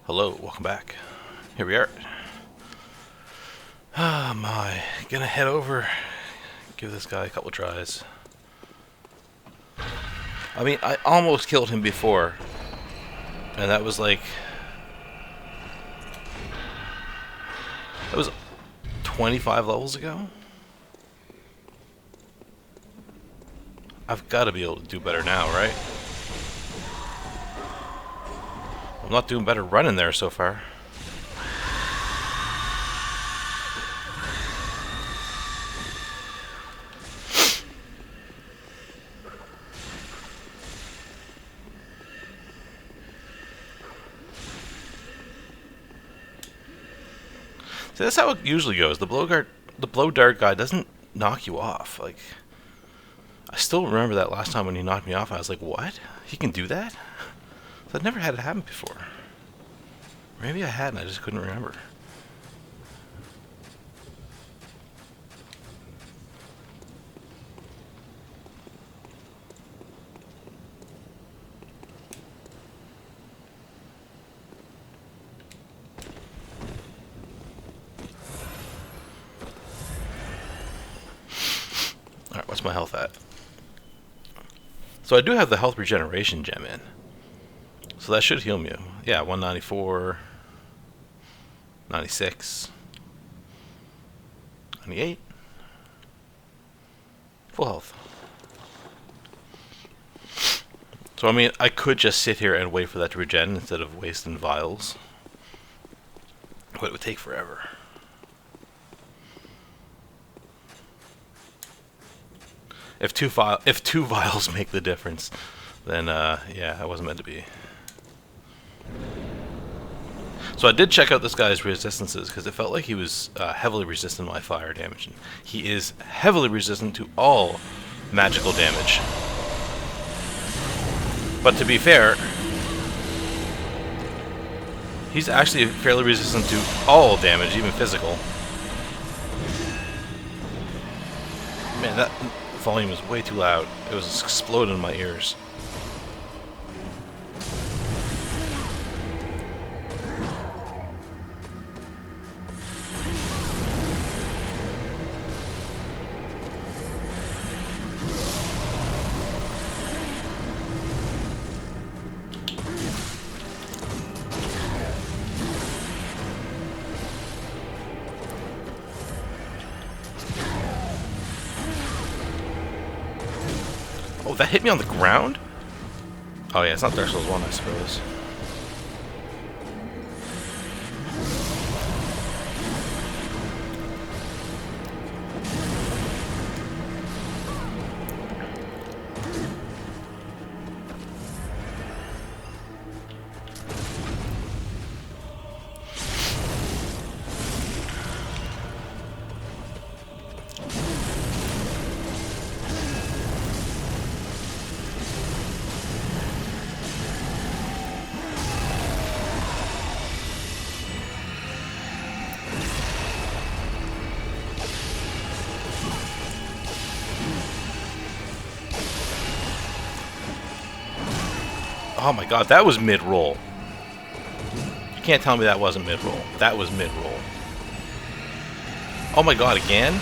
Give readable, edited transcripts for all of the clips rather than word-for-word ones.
Hello, welcome back. Here we are. Ah, my. Gonna head over, give this guy a couple tries. I mean, I almost killed him before. And that was like... That was 25 levels ago? I've got to be able to do better now, right? I'm not doing better running there so far. See, that's how it usually goes. The blow dart guy doesn't knock you off. Like, I still remember that last time when he knocked me off. I was like, "What? He can do that?" So I'd never had it happen before. Maybe I had, and I just couldn't remember. Alright, what's my health at? So I do have the health regeneration gem in. So that should heal me. Yeah, 194, 96, 98. Full health. So I mean, I could just sit here and wait for that to regen instead of wasting vials. But it would take forever. If two vials make the difference, then yeah, that wasn't meant to be. So I did check out this guy's resistances because it felt like he was heavily resistant to my fire damage. And he is heavily resistant to all magical damage. But to be fair, he's actually fairly resistant to all damage, even physical. Man, that volume was way too loud. It was exploding in my ears. Oh, that hit me on the ground? Oh yeah, it's not Dark Souls 1, I suppose. Oh my god, that was mid-roll. You can't tell me that wasn't mid-roll. That was mid-roll. Oh my god, again?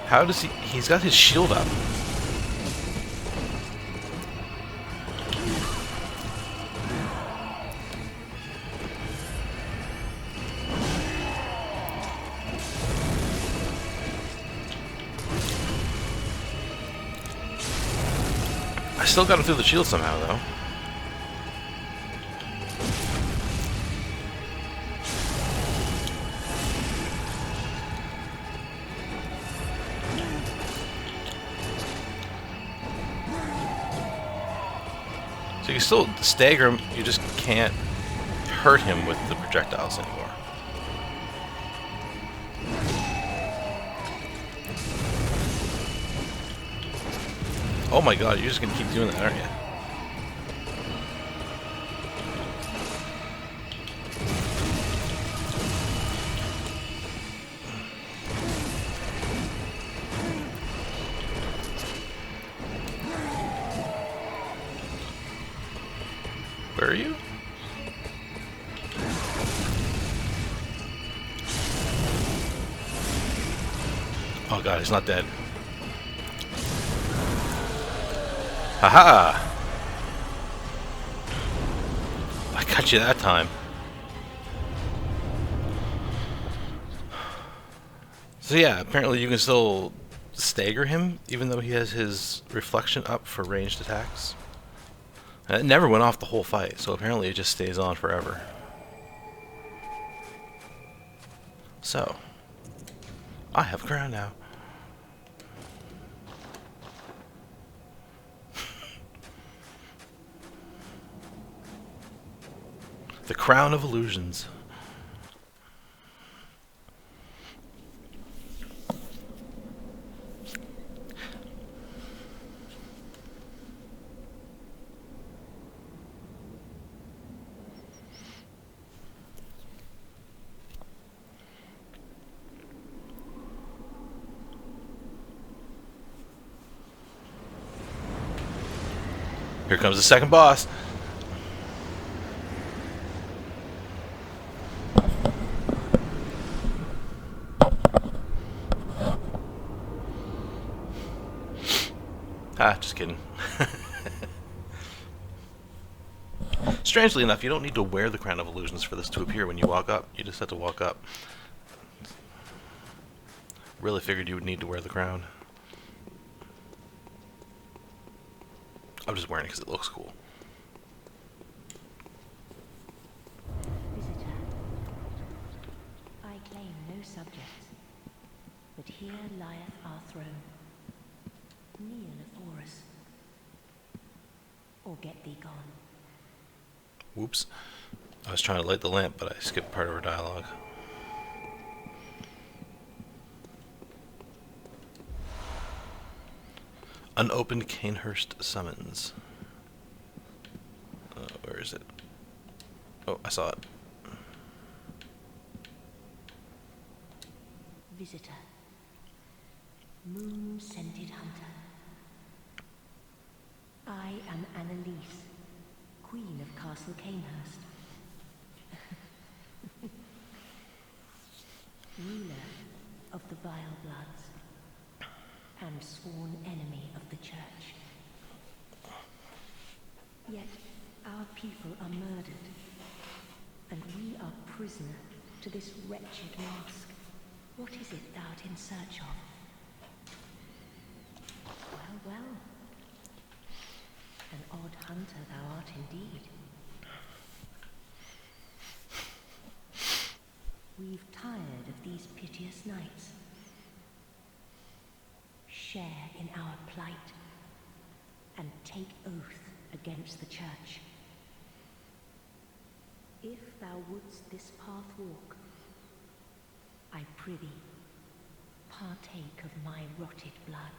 How does he... He's got his shield up. I still got him through the shield somehow, though. So you can still stagger him, you just can't hurt him with the projectiles anymore. Oh my god, you're just gonna keep doing that, aren't you? Where are you? Oh god, he's not dead. Haha! I got you that time. So yeah, apparently you can still stagger him, even though he has his reflection up for ranged attacks. And it never went off the whole fight, so apparently it just stays on forever. So, I have a crown now. The Crown of Illusions. Here comes the second boss. Ah, just kidding. Strangely enough, you don't need to wear the Crown of Illusions for this to appear when you walk up. You just have to walk up. Really figured you would need to wear the crown. I'm just wearing it because it looks cool. Visitor, I claim no subjects, but here lieth our throne. Kneel afore us, or get thee gone. Whoops. I was trying to light the lamp, but I skipped part of her dialogue. Unopened Canehurst summons. Where is it? Oh, I saw it. Visitor, moon-scented hunter. I am Annalise, Queen of Castle Canehurst. Ruler of the Vilebloods, and sworn enemy of the Church. Yet our people are murdered, and we are prisoner to this wretched mask. What is it thou art in search of? Well, well. An odd hunter thou art indeed. We've tired of these piteous nights. Share in our plight, and take oath against the Church. If thou wouldst this path walk, I prithee, partake of my rotted blood.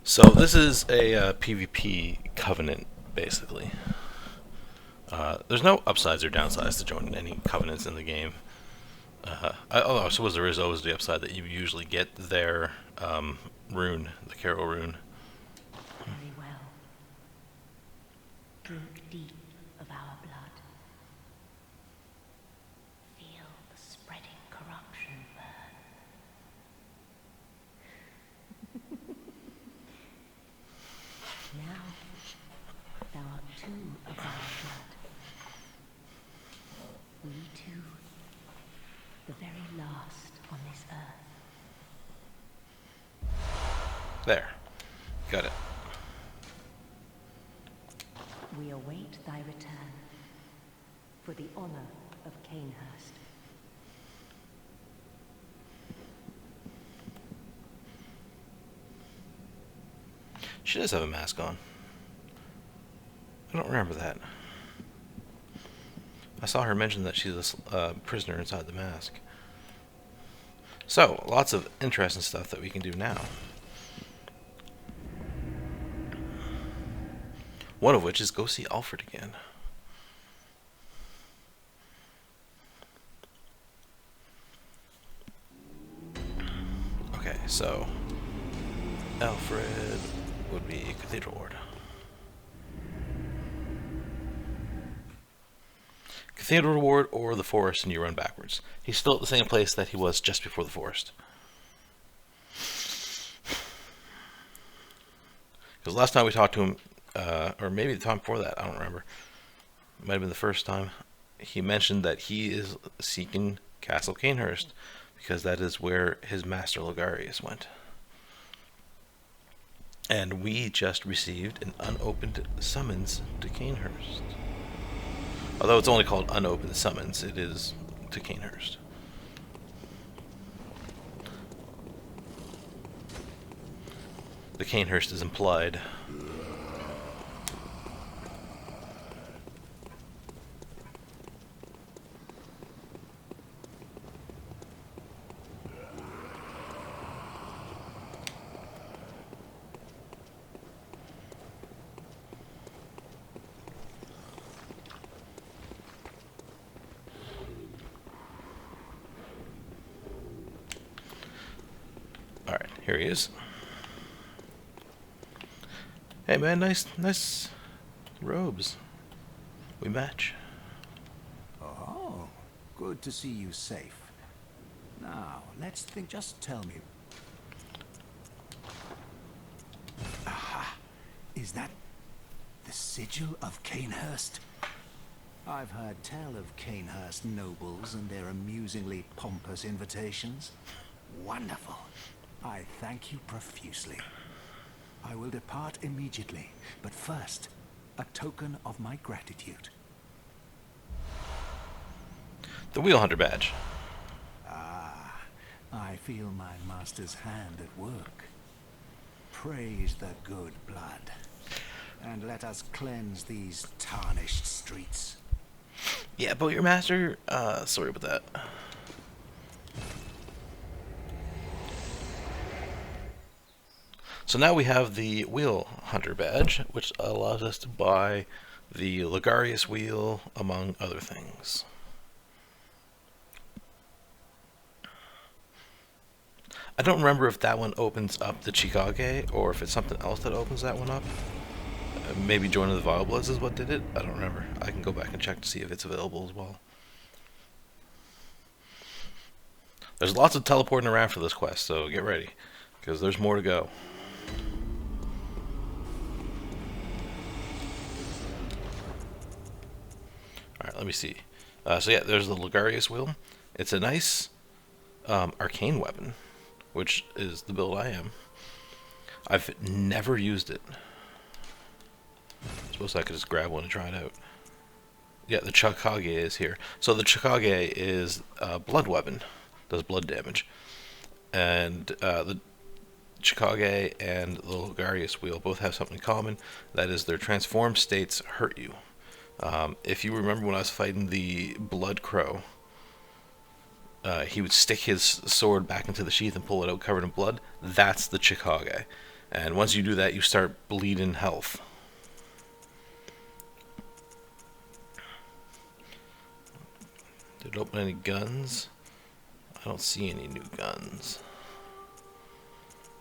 So this is a PvP covenant, basically. There's no upsides or downsides to joining any covenants in the game. Although I suppose there is always the upside that you usually get their rune, the Carol rune. Very well. Drink deep of our blood. Feel the spreading corruption burn. Now, thou art two of our blood. We two, the very last on this earth. There. Got it. We await thy return for the honor of Canehurst. She does have a mask on. I don't remember that. I saw her mention that she's a prisoner inside the mask. So, lots of interesting stuff that we can do now. One of which is go see Alfred again. Okay, so Alfred would be Cathedral Ward. Cathedral Ward or the forest, and you run backwards. He's still at the same place that he was just before the forest. Because last time we talked to him, or maybe the time before that, I don't remember. It might have been the first time. He mentioned that he is seeking Castle Canehurst because that is where his master Logarius went. And we just received an unopened summons to Canehurst. Although it's only called unopened summons, it is to Canehurst. The Canehurst is implied. Alright, here he is. Hey man, nice robes. We match. Oh, good to see you safe. Now, let's think. Just tell me. Aha! Is that the sigil of Canehurst? I've heard tell of Canehurst nobles and their amusingly pompous invitations. Wonderful. I thank you profusely. I will depart immediately, but first, a token of my gratitude. The Wheel Hunter badge. Ah, I feel my master's hand at work. Praise the good blood, and let us cleanse these tarnished streets. Yeah, but your master, sorry about that. So now we have the Wheel Hunter badge, which allows us to buy the Logarius wheel, among other things. I don't remember if that one opens up the Chikage, or if it's something else that opens that one up. Maybe joining the Vilebloods is what did it? I don't remember. I can go back and check to see if it's available as well. There's lots of teleporting around for this quest, so get ready, because there's more to go. Alright, let me see. So yeah, there's the Logarius wheel. It's a nice arcane weapon, which is the build I am. I've never used it. I suppose I could just grab one and try it out. Yeah, the Chikage is here. So the Chikage is a blood weapon. Does blood damage. And the Chikage and the Logarius wheel both have something in common. That is, their transformed states hurt you. If you remember when I was fighting the Blood Crow, he would stick his sword back into the sheath and pull it out covered in blood. That's the Chikage. And once you do that, you start bleeding health. Did it open any guns? I don't see any new guns.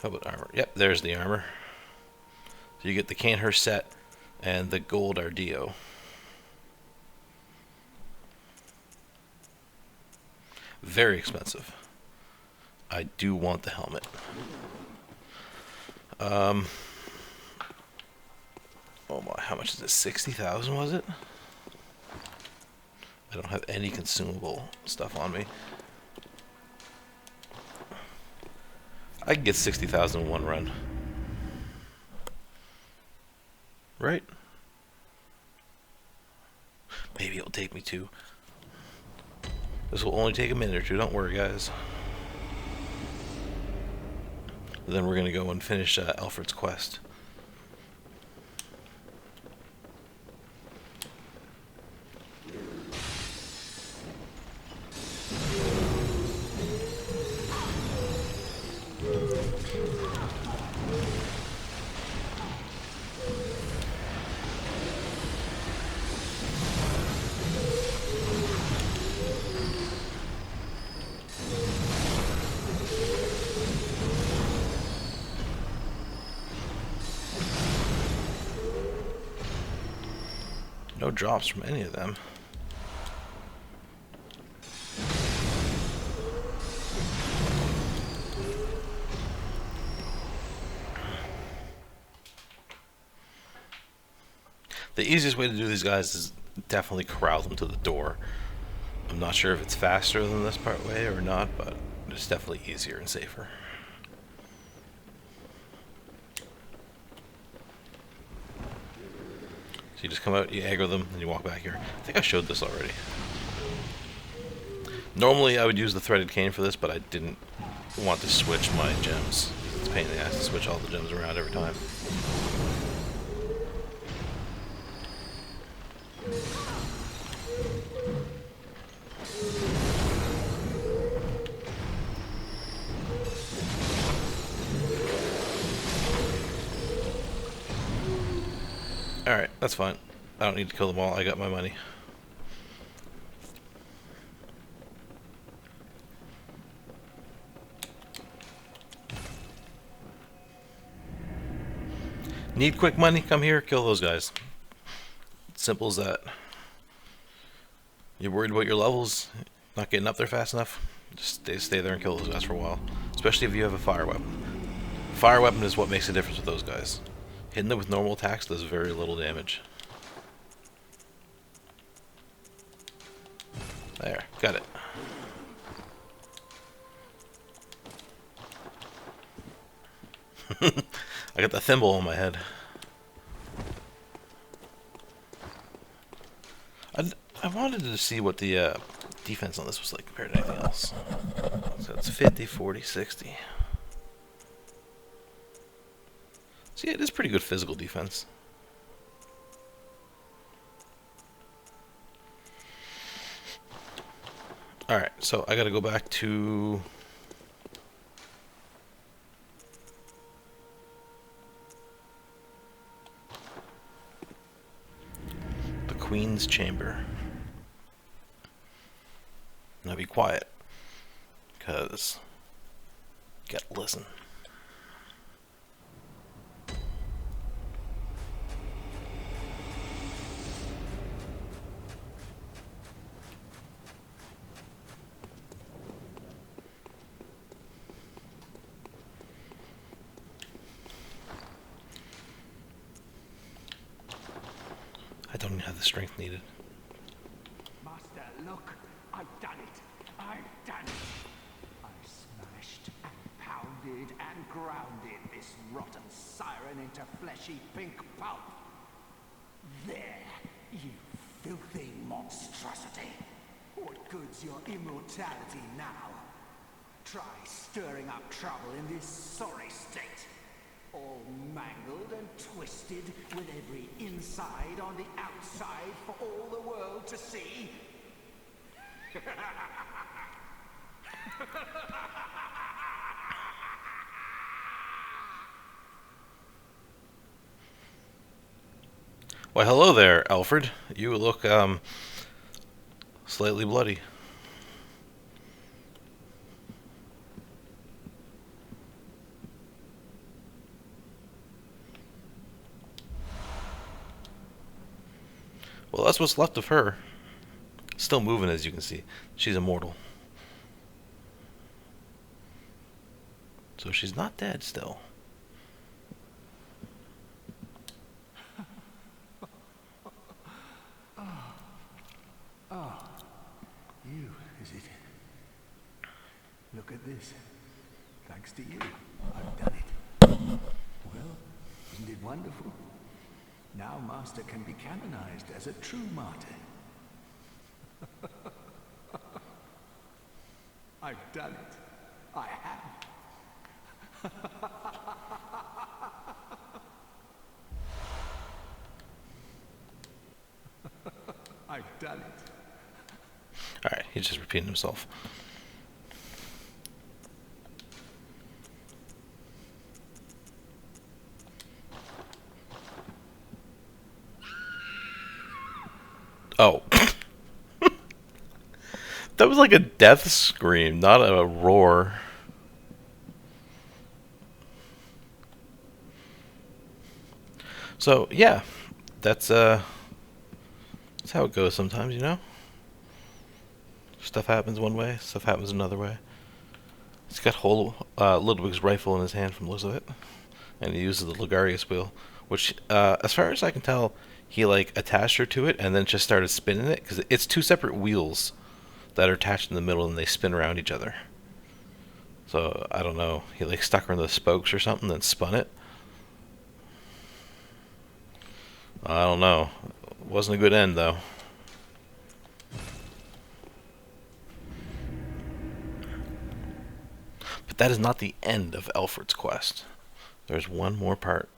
How about armor? Yep, there's the armor. So you get the Canehurst set and the gold Ardeo. Very expensive. I do want the helmet. Oh my, how much is it? 60,000 was it? I don't have any consumable stuff on me. I can get 60,000 in one run. Right? Maybe it'll take me two. This will only take a minute or two, don't worry guys. Then we're going to go and finish Alfred's quest. No drops from any of them. The easiest way to do these guys is definitely corral them to the door. I'm not sure if it's faster than this part way or not, but it's definitely easier and safer. So you just come out, you aggro them, and you walk back here. I think I showed this already. Normally I would use the threaded cane for this, but I didn't want to switch my gems. It's a pain in the ass to switch all the gems around every time. Alright, that's fine. I don't need to kill them all, I got my money. Need quick money? Come here, kill those guys. Simple as that. You're worried about your levels, not getting up there fast enough? Just stay there and kill those guys for a while. Especially if you have a fire weapon. Fire weapon is what makes a difference with those guys. Hitting them with normal attacks does very little damage. There, got it. I got the thimble on my head. I wanted to see what the defense on this was like compared to anything else. So it's 50, 40, 60. So yeah, it is pretty good physical defense. Alright, so I gotta go back to... the Queen's Chamber. Now be quiet, because you gotta listen. I don't even have the strength needed. Master, look! I've done it! I've done it! I've smashed and pounded and grounded this rotten siren into fleshy pink pulp. There, you filthy monstrosity! What good's your immortality now? Try stirring up trouble in this sorry state. All mangled and twisted, with every inside on the outside for all the world to see. Why, hello there, Alfred. You look, slightly bloody. Well, that's what's left of her. Still moving, as you can see. She's immortal. So she's not dead still. You, is it? Look at this. Thanks to you, I've done it. Well, isn't it wonderful? Now Master can be canonized as a true martyr. I've done it. I have. I've done it. Alright, he's just repeating himself. Oh. That was like a death scream, not a roar. So, yeah. That's That's how it goes sometimes, you know? Stuff happens one way, stuff happens another way. He's got Ludwig's rifle in his hand from the looks of it. And he uses the Logarius wheel, which, as far as I can tell, he like attached her to it and then just started spinning it, because it's two separate wheels that are attached in the middle and they spin around each other. So I don't know, he like stuck her in the spokes or something, then spun it. I don't know. Wasn't a good end though. But that is not the end of Alfred's quest. There's one more part.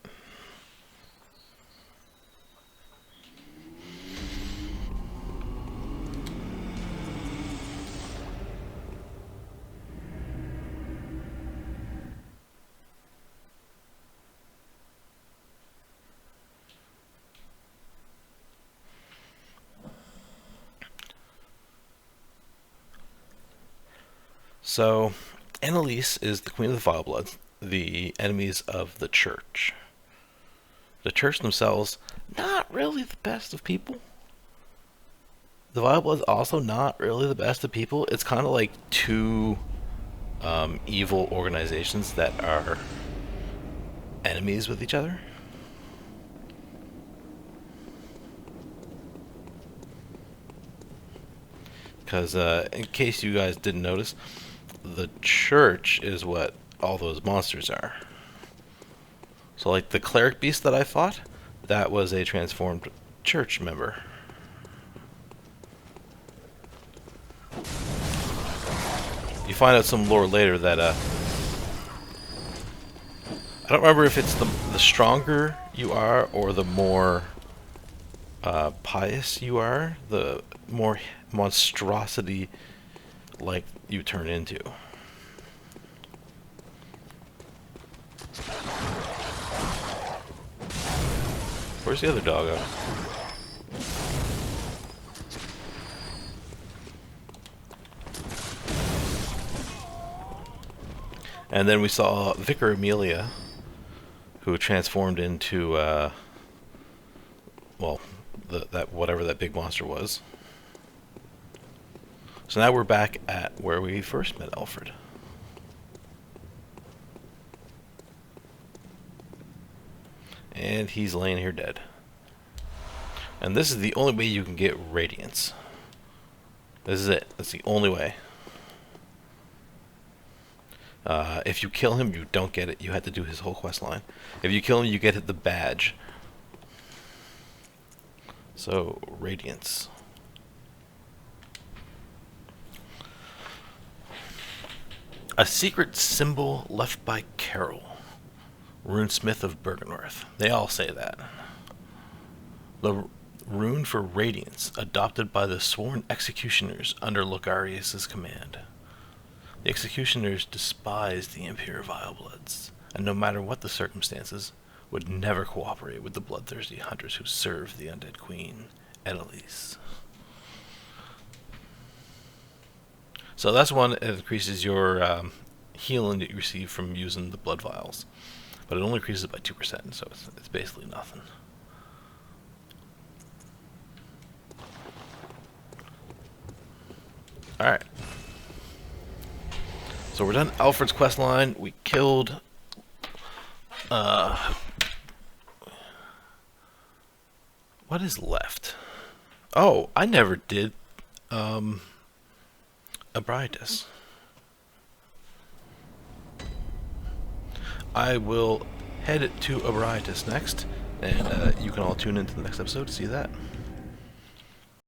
So, Annalise is the queen of the Vileblood, the enemies of the church. The church themselves, not really the best of people. The Vileblood's also not really the best of people. It's kind of like two evil organizations that are enemies with each other. Because in case you guys didn't notice, the church is what all those monsters are. So like the cleric beast that I fought, that was a transformed church member. You find out some lore later that I don't remember if it's the stronger you are or the more pious you are, the more monstrosity like you turn into. Where's the other doggo? And then we saw Vicar Amelia, who transformed into well, that whatever that big monster was. So now we're back at where we first met Alfred. And he's laying here dead. And this is the only way you can get Radiance. This is it. That's the only way. If you kill him, you don't get it. You had to do his whole quest line. If you kill him, you get the badge. So, Radiance. A secret symbol left by Carol, runesmith of Bergenworth. They all say that. The rune for Radiance, adopted by the sworn executioners under Logarius' command. The executioners despised the impure Vilebloods, and no matter what the circumstances, would never cooperate with the bloodthirsty hunters who served the undead queen, Annalise. So that's one that increases your healing that you receive from using the blood vials. But it only increases it by 2%, so it's basically nothing. Alright. So we're done Alfred's quest line. We killed what is left? Oh, I never did Abritus. I will head to Abritus next, and you can all tune into the next episode to see that.